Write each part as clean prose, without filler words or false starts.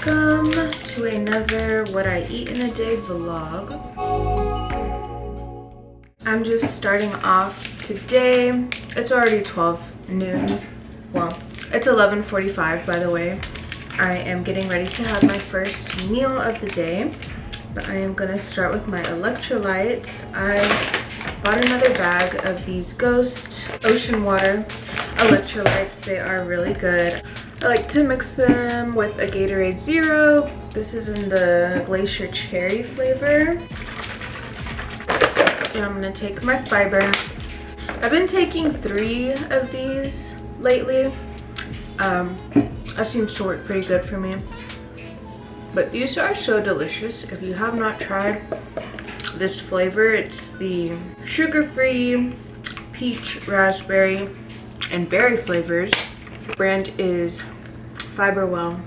Welcome to another What I Eat in a Day vlog. I'm just starting off today. It's already 12 noon. Well, it's 11:45 by the way. I am getting ready to have my first meal of the day, but I am gonna start with my electrolytes. I bought another bag of these Ghost Ocean Water electrolytes. They are really good. I like to mix them with a Gatorade Zero. This is in the Glacier Cherry flavor. And I'm gonna take my fiber. I've been taking 3 of these lately. That seems to work pretty good for me. But these are so delicious. If you have not tried this flavor, it's the sugar-free peach, raspberry, and berry flavors. The brand is Fiberwell,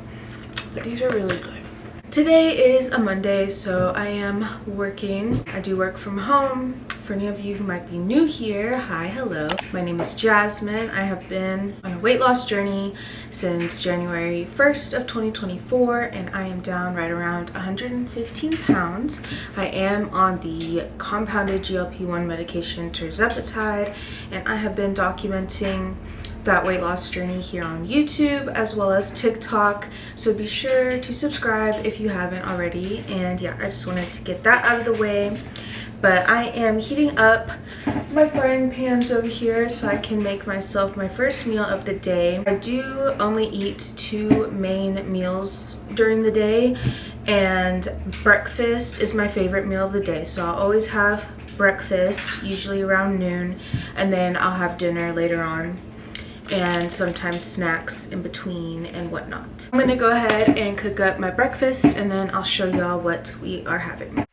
but these are really good. Today is a Monday, so I am working. I do work from home. For any of you who might be new here, hi, hello. My name is Jasmine. I have been on a weight loss journey since January 1st of 2024, and I am down right around 115 pounds. I am on the compounded GLP-1 medication TIRZEPATIDE, and I have been documenting that weight loss journey here on YouTube as well as TikTok, so be sure to subscribe if you haven't already. And yeah, I just wanted to get that out of the way. But I am heating up my frying pans over here so I can make myself my first meal of the day. I do only eat 2 main meals during the day, and breakfast is my favorite meal of the day. So I'll always have breakfast, usually around noon, and then I'll have dinner later on, and sometimes snacks in between and whatnot. I'm gonna go ahead and cook up my breakfast, and then I'll show y'all what we are having.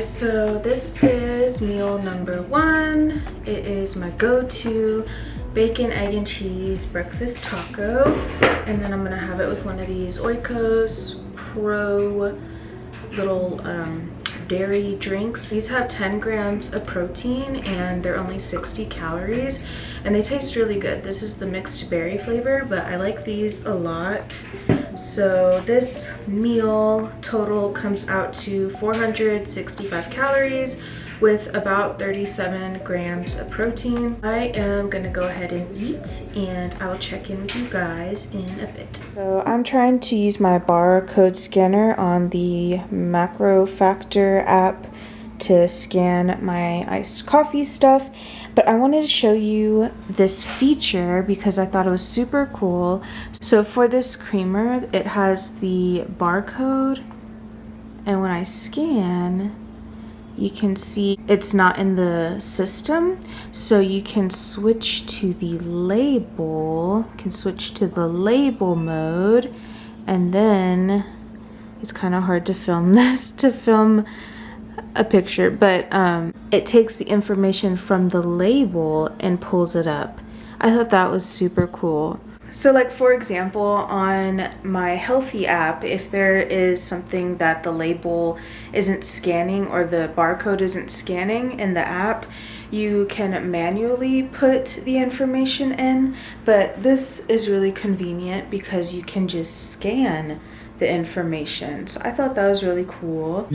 So this is meal number 1. It is my go-to bacon, egg, and cheese breakfast taco. And then I'm gonna have it with one of these Oikos Pro little dairy drinks. These have 10 grams of protein and they're only 60 calories. And they taste really good. This is the mixed berry flavor, but I like these a lot. So this meal total comes out to 465 calories with about 37 grams of protein. I am gonna go ahead and eat, and I will check in with you guys in a bit. So I'm trying to use my barcode scanner on the Macrofactor app to scan my iced coffee stuff, but I wanted to show you this feature because I thought it was super cool. So for this creamer, it has the barcode, and when I scan, you can see it's not in the system, so you can switch to the label, mode, and then it's kind of hard to film this, to film a picture, but it takes the information from the label and pulls it up. I thought that was super cool. So like, for example, on my Healthy app, if there is something that the label isn't scanning or the barcode isn't scanning in the app, you can manually put the information in, but this is really convenient because you can just scan the information. So I thought that was really cool.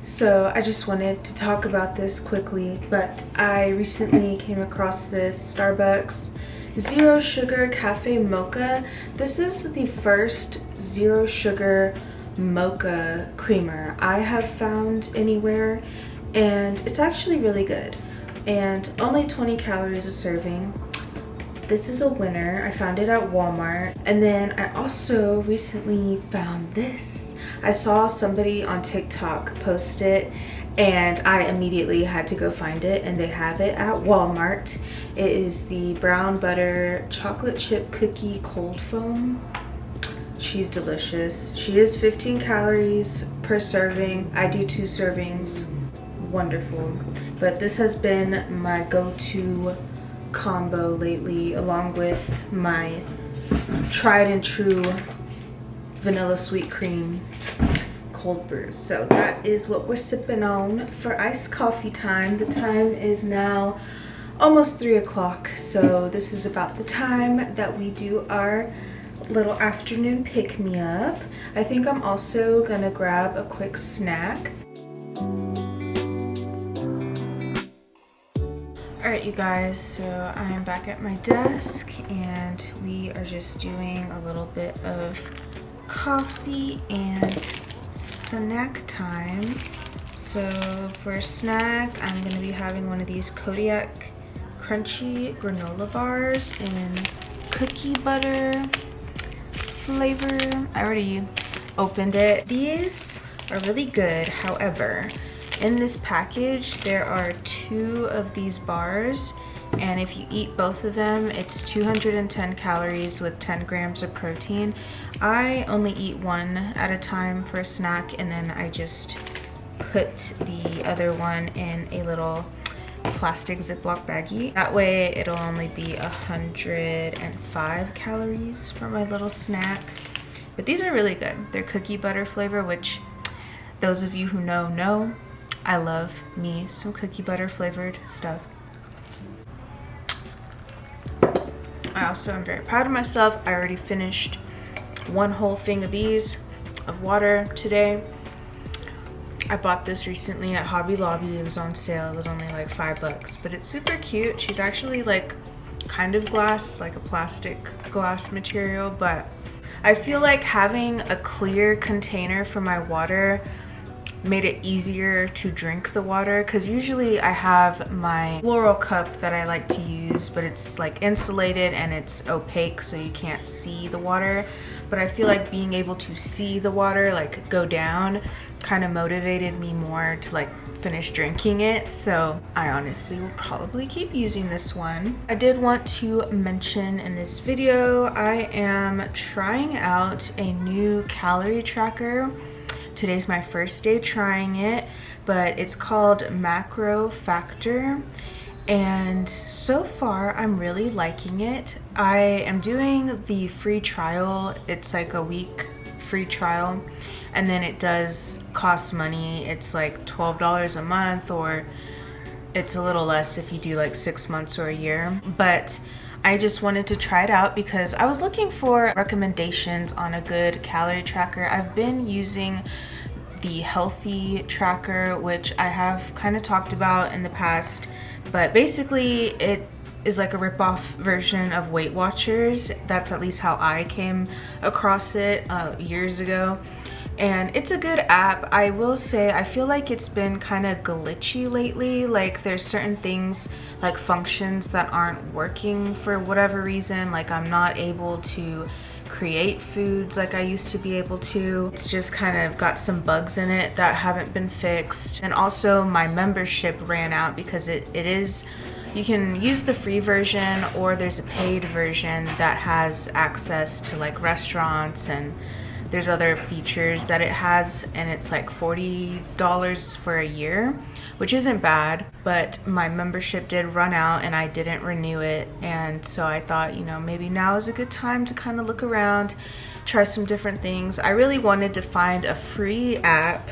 So I just wanted to talk about this quickly, but I recently came across this Starbucks Zero Sugar Cafe Mocha. This is the first zero sugar mocha creamer I have found anywhere, and it's actually really good, and only 20 calories a serving. This is a winner. I found it at Walmart. And then I also recently found this. I saw somebody on TikTok post it, and I immediately had to go find it, and they have it at Walmart. It is the brown butter chocolate chip cookie cold foam. She's delicious. She is 15 calories per serving. I do 2 servings. Wonderful. But this has been my go-to combo lately, along with my tried and true vanilla sweet cream cold brews. So that is what we're sipping on for iced coffee time. The time is now almost 3 o'clock, so this is about the time that we do our little afternoon pick-me-up. I think I'm also gonna grab a quick snack. Alright, you guys, so I am back at my desk, and we are just doing a little bit of coffee and snack time. So for a snack, I'm going to be having one of these Kodiak crunchy granola bars in cookie butter flavor. I already opened it. These are really good. However, in this package there are 2 of these bars, and if you eat both of them, it's 210 calories with 10 grams of protein. I only eat one at a time for a snack, and then I just put the other one in a little plastic Ziploc baggie. That way it'll only be 105 calories for my little snack. But these are really good. They're cookie butter flavor, which those of you who know I love me some cookie butter flavored stuff. I also am very proud of myself. I already finished 1 whole thing of these of water today. I bought this recently at Hobby Lobby. It was on sale. It was only like $5, but it's super cute. She's actually like kind of glass, like a plastic glass material, but I feel like having a clear container for my water made it easier to drink the water, because usually I have my floral cup that I like to use, but it's like insulated and it's opaque, so you can't see the water. But I feel like being able to see the water like go down kind of motivated me more to like finish drinking it. So I honestly will probably keep using this one. I did want to mention in this video, I am trying out a new calorie tracker. Today's my first day trying it, but it's called Macrofactor, and so far I'm really liking it. I am doing the free trial. It's like a week free trial, and then it does cost money. It's like $12 a month, or it's a little less if you do like 6 months or a year. But I just wanted to try it out because I was looking for recommendations on a good calorie tracker. I've been using the Healthy Tracker, which I have kind of talked about in the past, but basically it is like a rip-off version of Weight Watchers. That's at least how I came across it years ago. And it's a good app. I will say I feel like it's been kind of glitchy lately. Like there's certain things, like functions, that aren't working for whatever reason. Like I'm not able to create foods like I used to be able to. It's just kind of got some bugs in it that haven't been fixed. And also my membership ran out, because it is, you can use the free version or there's a paid version that has access to like restaurants, and there's other features that it has, and it's like $40 for a year, which isn't bad. But my membership did run out and I didn't renew it, and so I thought, you know, maybe now is a good time to kind of look around, try some different things. I really wanted to find a free app,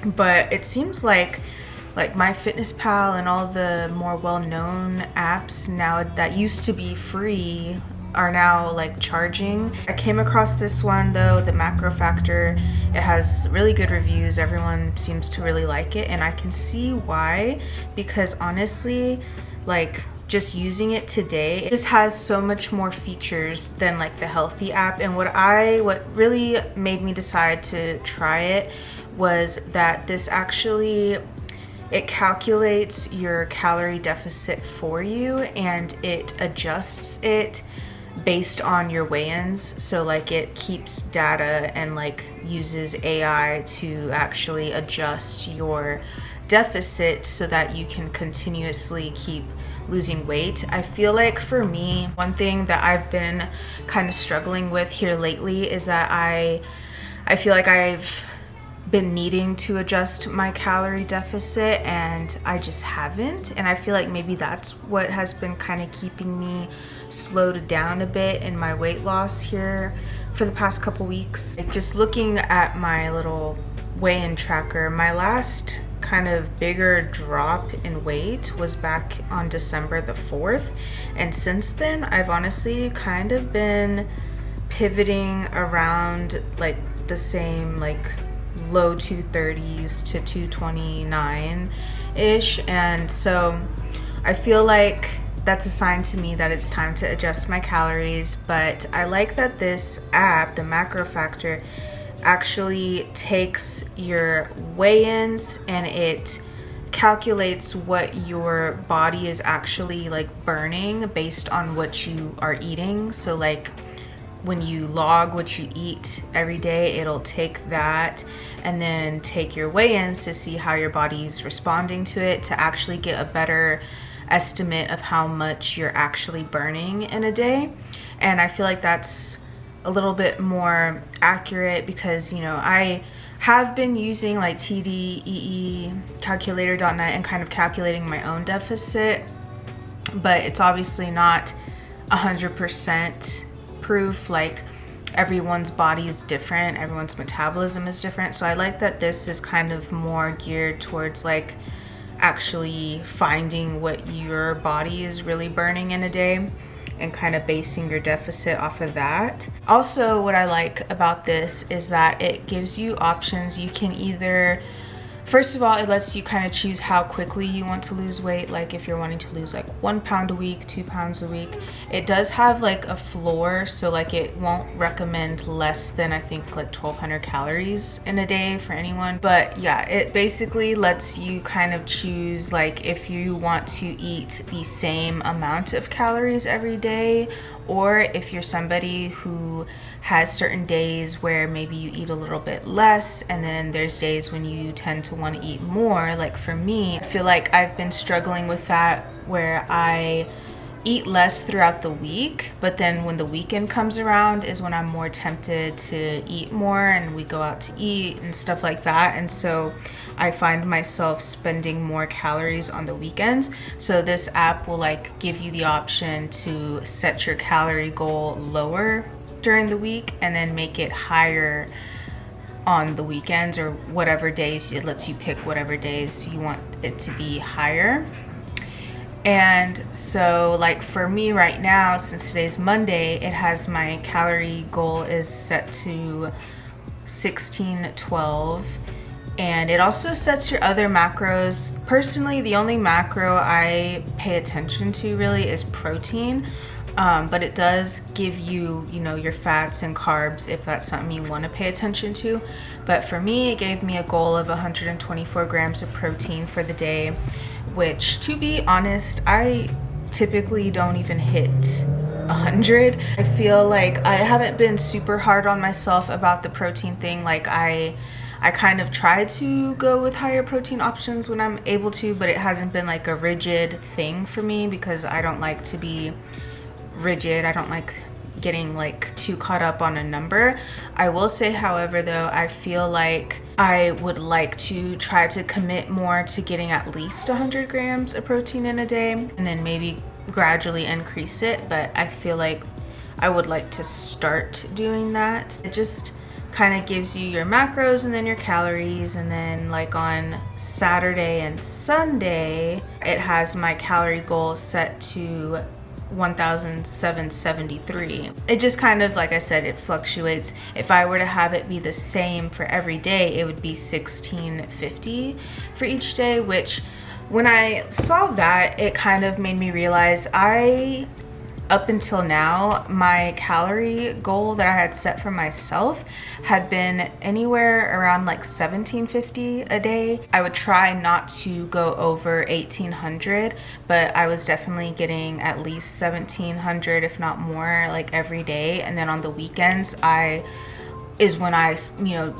but it seems like MyFitnessPal and all the more well-known apps now that used to be free are now like charging. I came across this one though, the Macrofactor. It has really good reviews. Everyone seems to really like it, and I can see why, because honestly, like just using it today, it just has so much more features than like the healthy app. And what really made me decide to try it was that this actually, it calculates your calorie deficit for you, and it adjusts it based on your weigh-ins. So like it keeps data and like uses AI to actually adjust your deficit so that you can continuously keep losing weight. I feel like for me, one thing that I've been kind of struggling with here lately is that I feel like I've been needing to adjust my calorie deficit and I just haven't. And I feel like maybe that's what has been kind of keeping me slowed down a bit in my weight loss here for the past couple weeks. Like just looking at my little weigh-in tracker, my last kind of bigger drop in weight was back on December the 4th. And since then, I've honestly kind of been pivoting around like the same like low 230s to 229-ish. And so I feel like that's a sign to me that it's time to adjust my calories. But I like that this app, the Macrofactor, actually takes your weigh-ins and it calculates what your body is actually like burning based on what you are eating. So like when you log what you eat every day, it'll take that and then take your weigh-ins to see how your body's responding to it, to actually get a better estimate of how much you're actually burning in a day. And I feel like that's a little bit more accurate because, you know, I have been using like TDEE calculator.net and kind of calculating my own deficit, but it's obviously not 100% proof. Like everyone's body is different, everyone's metabolism is different. So I like that this is kind of more geared towards like actually finding what your body is really burning in a day and kind of basing your deficit off of that. Also, what I like about this is that it gives you options. You can either, first of all, it lets you kind of choose how quickly you want to lose weight. Like if you're wanting to lose like 1 pound a week, 2 pounds a week. It does have like a floor, so like it won't recommend less than I think like 1,200 calories in a day for anyone. But yeah, it basically lets you kind of choose like if you want to eat the same amount of calories every day, or if you're somebody who has certain days where maybe you eat a little bit less and then there's days when you tend to want to eat more. Like for me, I feel like I've been struggling with that where I eat less throughout the week, but then when the weekend comes around is when I'm more tempted to eat more and we go out to eat and stuff like that. And so I find myself spending more calories on the weekends. So this app will like give you the option to set your calorie goal lower during the week and then make it higher on the weekends, or whatever days. It lets you pick whatever days you want it to be higher. And so like for me right now, since today's Monday, it has my calorie goal is set to 1612, and it also sets your other macros. Personally, the only macro I pay attention to really is protein. But it does give you, you know, your fats and carbs if that's something you want to pay attention to. But for me, it gave me a goal of 124 grams of protein for the day, which, to be honest, I typically don't even hit 100. I feel like I haven't been super hard on myself about the protein thing. Like I kind of try to go with higher protein options when I'm able to, but it hasn't been like a rigid thing for me because I don't like to be rigid. I don't like getting like too caught up on a number. I will say, however, though, I feel like I would like to try to commit more to getting at least 100 grams of protein in a day and then maybe gradually increase it. But I feel like I would like to start doing that. It just kind of gives you your macros and then your calories, and then like on Saturday and Sunday it has my calorie goal set to 1,773. It just kind of, like I said, it fluctuates. If I were to have it be the same for every day, it would be 1,650 for each day, which when I saw that, it kind of made me realize up until now, my calorie goal that I had set for myself had been anywhere around like 1,750 a day. I would try not to go over 1,800, but I was definitely getting at least 1,700, if not more, like every day. And then on the weekends, is when I,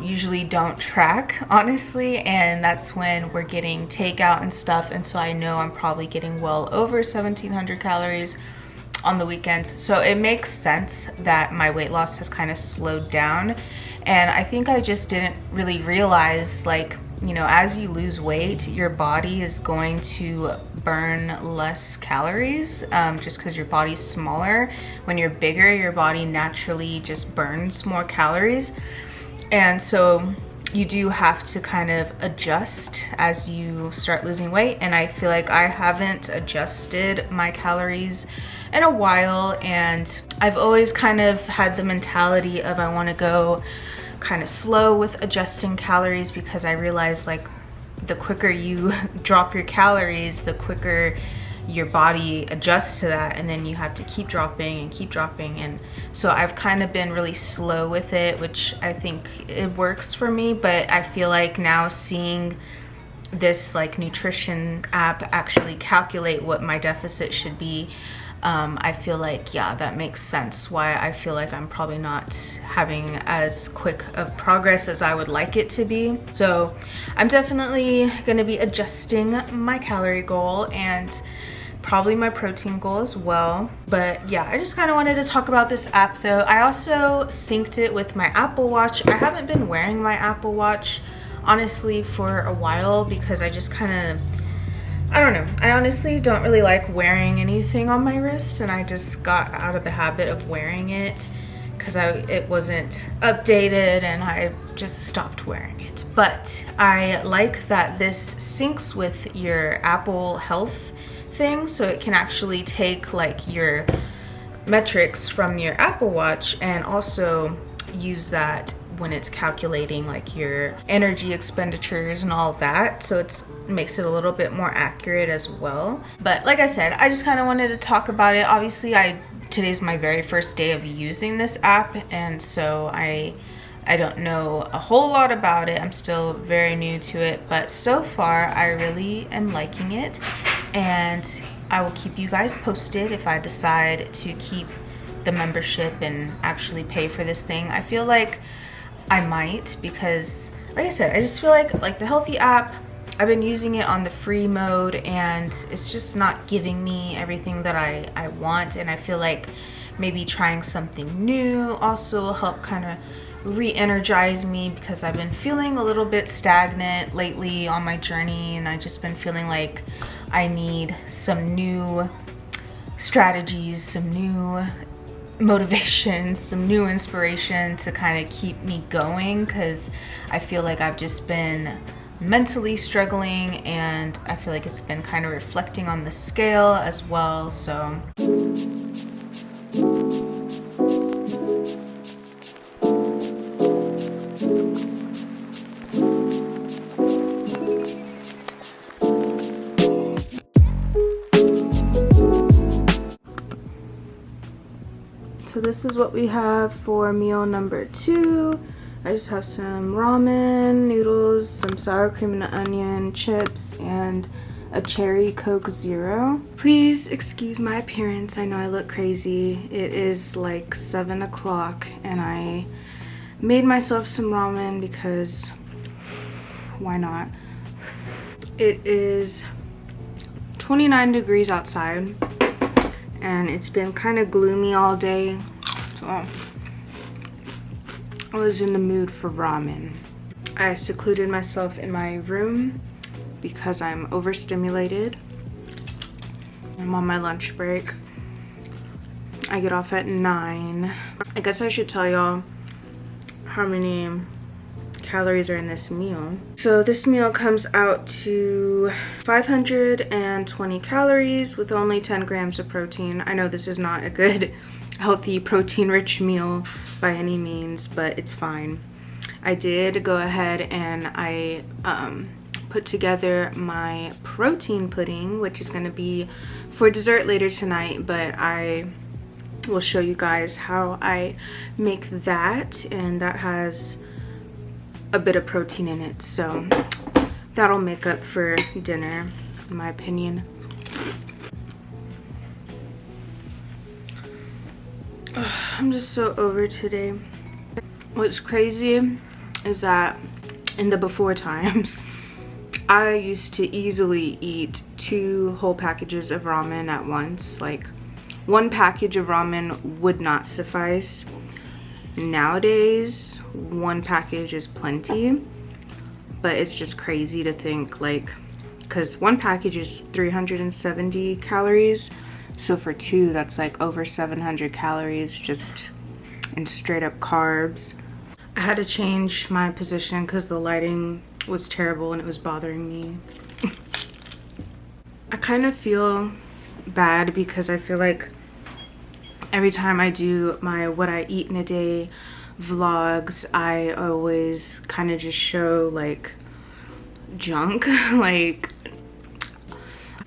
usually don't track, honestly, and that's when we're getting takeout and stuff, and so I know I'm probably getting well over 1,700 calories on the weekends. So it makes sense that my weight loss has kind of slowed down, and I think I just didn't really realize, like, as you lose weight, your body is going to burn less calories, just because your body's smaller. When you're bigger, your body naturally just burns more calories, and so you do have to kind of adjust as you start losing weight. And I feel like I haven't adjusted my calories in a while, and I've always kind of had the mentality of I want to go kind of slow with adjusting calories, because I realize, like, the quicker you drop your calories, the quicker your body adjusts to that, and then you have to keep dropping and keep dropping. And so I've kind of been really slow with it, which I think it works for me. But I feel like now, seeing this like nutrition app actually calculate what my deficit should be, I feel like, yeah, that makes sense why I feel like I'm probably not having as quick of progress as I would like it to be. So I'm definitely gonna be adjusting my calorie goal and probably my protein goal as well. But yeah, I just kind of wanted to talk about this app though. I also synced it with my Apple Watch. I haven't been wearing my Apple Watch honestly for a while, because I just kind of, I don't know, I honestly don't really like wearing anything on my wrist, and I just got out of the habit of wearing it because it wasn't updated, and I just stopped wearing it. But I like that this syncs with your Apple Health thing, so it can actually take like your metrics from your Apple Watch and also use that when it's calculating like your energy expenditures and all of that. So it makes it a little bit more accurate as well. But like I said, I just kind of wanted to talk about it. Obviously, today's my very first day of using this app, and so I don't know a whole lot about it. I'm still very new to it, but so far I really am liking it, and I will keep you guys posted if I decide to keep the membership and actually pay for this thing. I feel like I might, because like I said, I just feel like the Healthy app, I've been using it on the free mode, and it's just not giving me everything that I want, and I feel like maybe trying something new also will help kind of re-energize me, because I've been feeling a little bit stagnant lately on my journey, and I've just been feeling like I need some new strategies, some new motivation, some new inspiration to kind of keep me going, because I feel like I've just been mentally struggling, and I feel like it's been kind of reflecting on the scale as well. So this is what we have for meal number 2. I just have some ramen noodles, some sour cream and onion chips, and a cherry Coke Zero. Please excuse my appearance. I know I look crazy. It is like 7 o'clock, and I made myself some ramen because why not? It is 29 degrees outside, and it's been kind of gloomy all day, so I was in the mood for ramen. I secluded myself in my room because I'm overstimulated. I'm on my lunch break. I get off at 9. I guess I should tell y'all how many calories are in this meal. So this meal comes out to 520 calories with only 10 grams of protein. I know this is not a good, healthy, protein-rich meal by any means, but it's fine. I did go ahead and I put together my protein pudding, which is going to be for dessert later tonight, but I will show you guys how I make that, and that has a bit of protein in it, so that'll make up for dinner in my opinion. Ugh, I'm just so over today. What's crazy is that in the before times I used to easily eat 2 whole packages of ramen at once. Like, 1 package of ramen would not suffice. Nowadays, 1 package is plenty, but it's just crazy to think, like, because 1 package is 370 calories, so for 2, that's like over 700 calories just in straight up carbs. I had to change my position because the lighting was terrible and it was bothering me. I kind of feel bad because I feel like every time I do my what I eat in a day vlogs, I always kind of just show like junk. Like,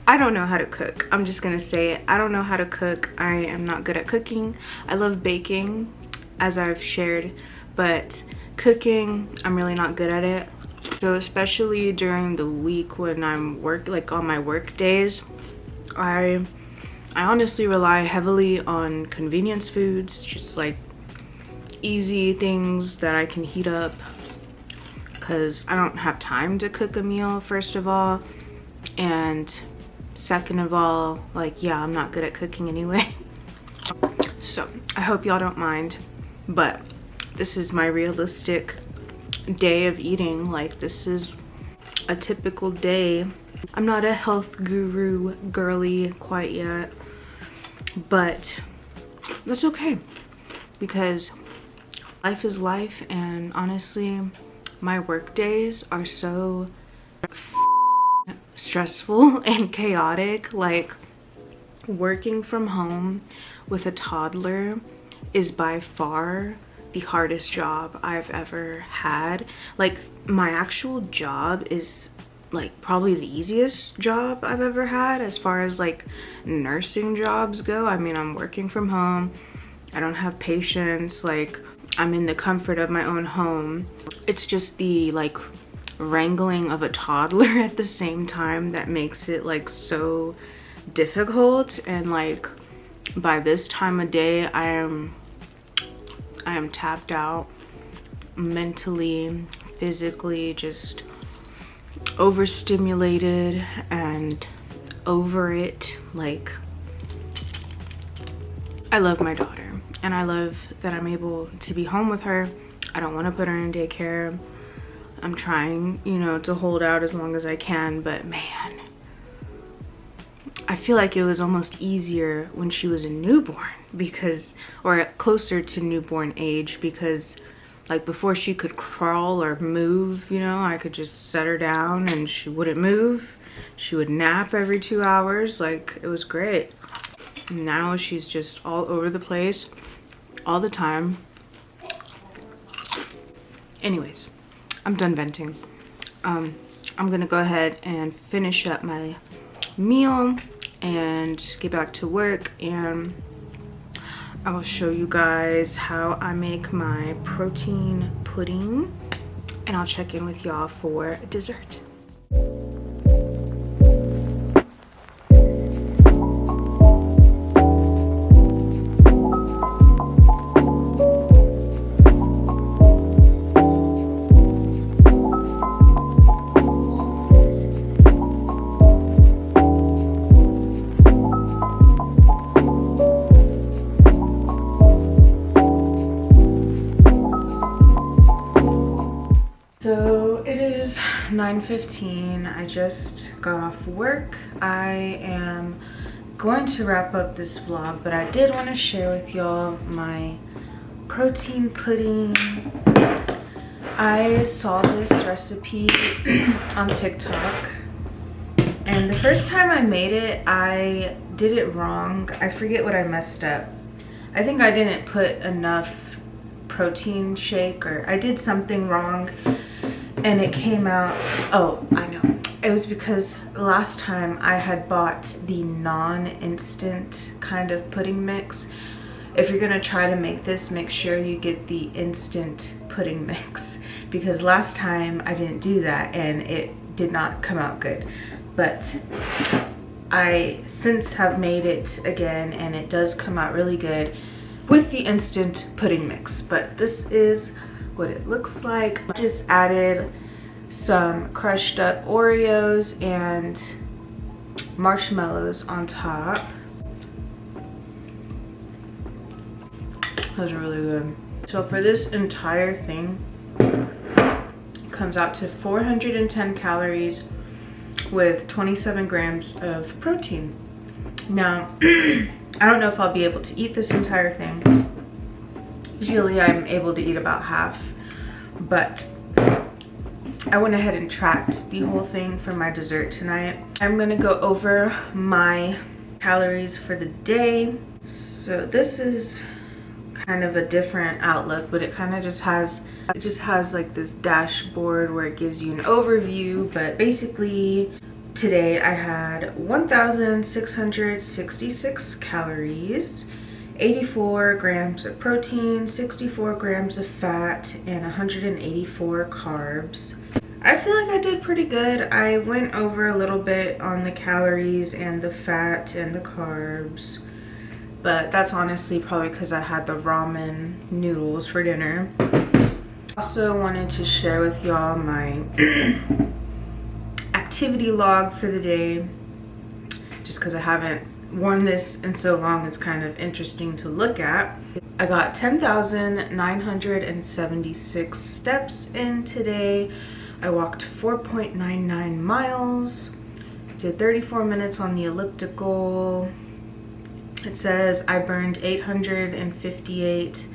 I don't know how to cook. I'm just gonna say it. I don't know how to cook. I am not good at cooking. I love baking, as I've shared, but cooking, I'm really not good at it. So especially during the week when I'm like on my work days, I honestly rely heavily on convenience foods, just like easy things that I can heat up, because I don't have time to cook a meal, first of all, and second of all, like, yeah, I'm not good at cooking anyway. So I hope y'all don't mind, but this is my realistic day of eating. Like, this is a typical day. I'm not a health guru girly quite yet, but that's okay because life is life, and honestly my work days are so stressful and chaotic. Like, working from home with a toddler is by far the hardest job I've ever had. Like, my actual job is like probably the easiest job I've ever had as far as like nursing jobs go. I mean, I'm working from home, I don't have patients, like, I'm in the comfort of my own home. It's just the like wrangling of a toddler at the same time that makes it like so difficult. And like, by this time of day I am tapped out mentally, physically, just overstimulated and over it. Like, I love my daughter and I love that I'm able to be home with her. I don't want to put her in daycare. I'm trying, you know, to hold out as long as I can, but man, I feel like it was almost easier when she was a newborn, because, or closer to newborn age, because like before she could crawl or move, you know, I could just set her down and she wouldn't move. She would nap every 2 hours. Like, it was great. Now she's just all over the place all the time. Anyways, I'm done venting. I'm gonna go ahead and finish up my meal and get back to work, and I will show you guys how I make my protein pudding, and I'll check in with y'all for dessert. So it is 9:15. I just got off work. I am going to wrap up this vlog, but I did want to share with y'all my protein pudding. I saw this recipe on TikTok, and the first time I made it, I did it wrong. I forget what I messed up. I think I didn't put enough protein shake, or I did something wrong, and it came out, oh, I know. It was because last time I had bought the non-instant kind of pudding mix. If you're gonna try to make this, make sure you get the instant pudding mix, because last time I didn't do that and it did not come out good. But I since have made it again, and it does come out really good with the instant pudding mix. But this is what it looks like. I just added some crushed up Oreos and marshmallows on top. Those are really good. So for this entire thing, it comes out to 410 calories with 27 grams of protein. Now, I don't know if I'll be able to eat this entire thing. Usually I'm able to eat about half, but I went ahead and tracked the whole thing for my dessert tonight. I'm gonna go over my calories for the day. So this is kind of a different outlook, but it kind of just has like this dashboard where it gives you an overview. But basically today I had 1,666 calories, 84 grams of protein, 64 grams of fat, and 184 carbs. I feel like I did pretty good. I went over a little bit on the calories and the fat and the carbs, but that's honestly probably because I had the ramen noodles for dinner. Also wanted to share with y'all my activity log for the day, just because I haven't worn this in so long. It's kind of interesting to look at. I got 10,976 steps in today. I walked 4.99 miles, did 34 minutes on the elliptical. It says I burned 858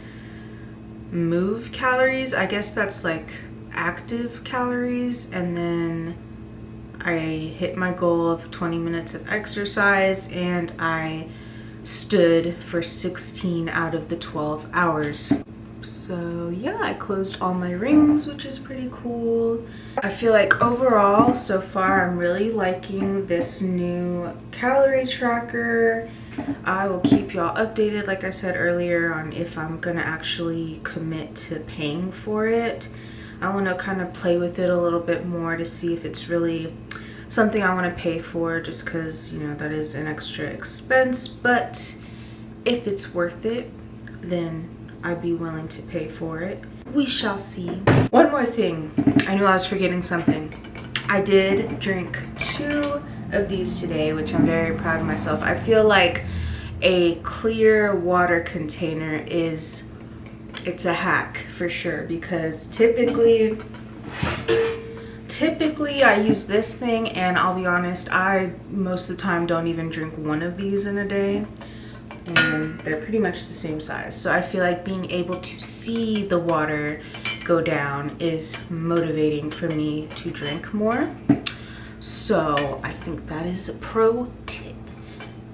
move calories. I guess that's like active calories. And then I hit my goal of 20 minutes of exercise, and I stood for 16 out of the 12 hours. So yeah, I closed all my rings, which is pretty cool. I feel like overall so far I'm really liking this new calorie tracker. I will keep y'all updated, like I said earlier, on if I'm gonna actually commit to paying for it. I want to kind of play with it a little bit more to see if it's really something I want to pay for, just because, you know, that is an extra expense. But if it's worth it, then I'd be willing to pay for it. We shall see. One more thing. I knew I was forgetting something. I did drink 2 of these today, which I'm very proud of myself. I feel like a clear water container it's a hack for sure, because typically I use this thing, and I'll be honest, I most of the time don't even drink one of these in a day, and they're pretty much the same size. So I feel like being able to see the water go down is motivating for me to drink more. So I think that is a pro tip.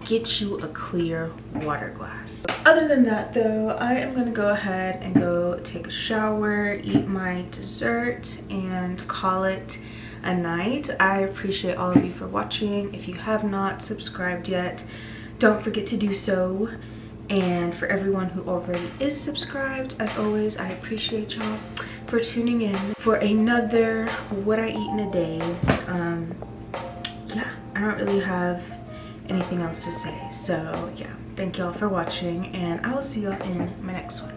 Get you a clear water glass. Other than that though, I am gonna go ahead and go take a shower, eat my dessert, and call it a night. I appreciate all of you for watching. If you have not subscribed yet, don't forget to do so. And for everyone who already is subscribed, as always, I appreciate y'all for tuning in for another What I Eat in a Day. Yeah, I don't really have anything else to say. So yeah, thank y'all for watching, and I will see y'all in my next one.